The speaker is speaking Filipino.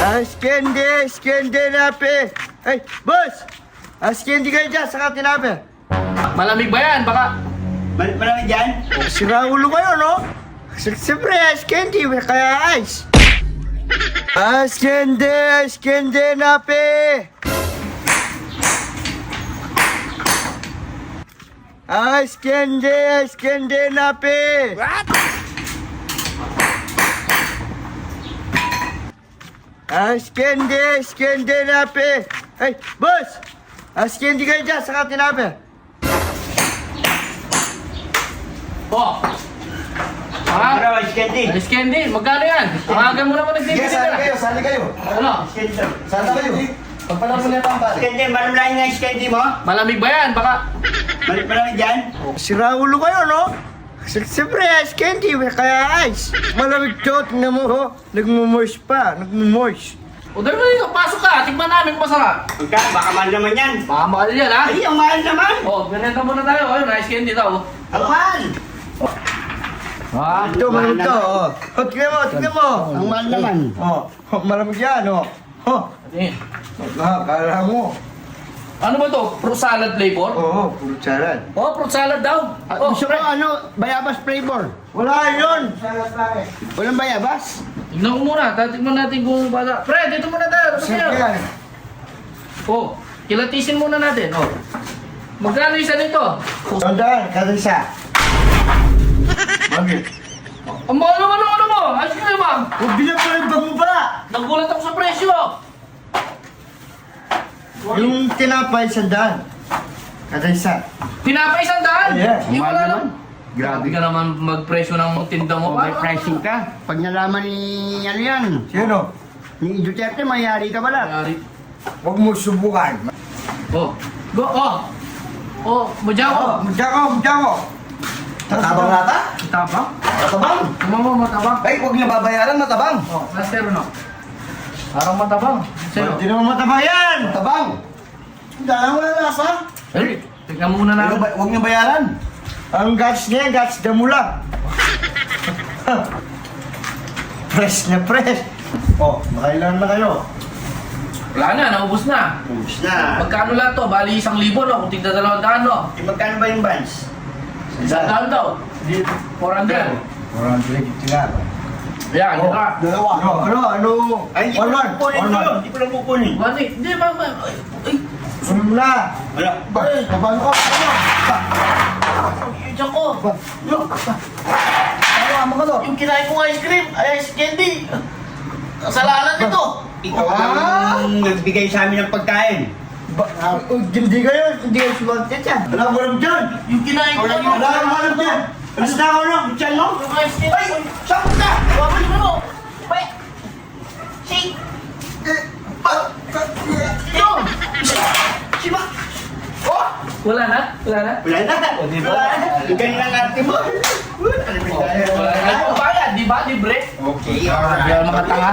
Candy nape. Ay, boss! Candy kayo dyan, saka tinape. Malamig ba yan? Baka... Malamig dyan? Sira ulo kayo, no? Siyempre, Candy, kaya ice. Candy nape. Candy nape. What? Candy nape. Ay, boss! Candy kayo dyan, saka tinape. Oh! Pero, Ah, Ice Candy. Ice candy, magkano yan? Ang mo naman nagbibigay sali kayo. Ano? Ice Candy. Sali kayo. Pagpala mo na ito ang Ice Candy, malamig nga Ice Candy mo? Malamig ba yan? Baka... Malamig dyan? Sira ulo kayo, no? Siyempre, Candy, kaya ice. Malamig to, tingnan mo, ho. Nagmumoist pa, nagmumoist. O, dali mo dito, pasok ka. Tignan namin kung masarap. Magkano? Baka mahal naman yan. Baka mahal yan, ha? Ay, ang mahal naman. Oh, binenta muna tayo. Ayun, ice candy daw. Ang mahal. Ah, Ito, malamig to, oh. Tingnan mo, tingnan mo. Ang mahal naman. Malamig yan, oh. Ayan. Kala mo. Ano ba to? Fruit salad flavor? Puro charad. Oh, fruit salad daw. Oh, Gusto ko ano, bayabas flavor. Wala yun. Walang bayabas? tignan ko muna. Tatignan natin kung bata. Pre, dito muna tayo. Tapos Sige kayo. yan. Oh, kilatisin muna natin. Oh. Magkano isa nito? Tandaan, kada isa. Bakit? Ang mahal naman ng ano mo. Ayos ka naman. Huwag bilang pa yung bangba. Nagulat ako sa presyo. Yung tinapay, sandaan. Kada isa. Tinapay 100? Yeah. Hindi wala Mahal lang. Grabe. Grabe ka naman magpresyo ng tinda mo. May pricing ka. Pag nalaman ni ano yan, Sino? ni Duterte, mayari ka pala. Nangyari. Huwag mo subukan. Oh. Go, oh. Oh, mudya ko. Mudya ko. Tatabang nata? Matabang? Tatabang? Tama mo, matabang. Ay, huwag niya babayaran, matabang. Oh, lastero no. Parang matabang. Sa'yo. Hindi naman matabang yan. Matabang. Dalawa na lasa. Eh, tignan muna natin. Huwag niya bayaran. Ang guts niya, guts damula. Fresh na fresh. Oh, makailan na kayo. Wala na, naubos na. Ubus na. Magkano lang to? Bali 1,000 no? Kung tigda 200 no? Magkano ba yung buns? 100 daw. Di, 400. 450 na. Ayan, Oh, ka. dalawa. Ano? Ay, hindi ko lang kukunin to. Hindi ko lang kukunin. Mani, di ba? Ay, Sunod na. Wala. Kabaan ko. Diyan ko. Ano ka to? Yung kinain kong ice cream, ay ice candy. Kasalanan nito. Ikaw ang nagbigay sa amin ng pagkain. Hindi kayo sumagot yan. Wala mo alam dyan. Yung kinain ko. Wala mo alam dyan. Alas na ako lang. Diyan no? Yung ice candy. Ay! Saan ka? Babalik mo. Wait. Shake. Ito. Siba! Oh! Wala na? Wala na? Wala na. Wala na. Yung ganun lang arte mo. Wala na. Ay, bayad, di ba? Libre? Okay. Hindi ako makatanga.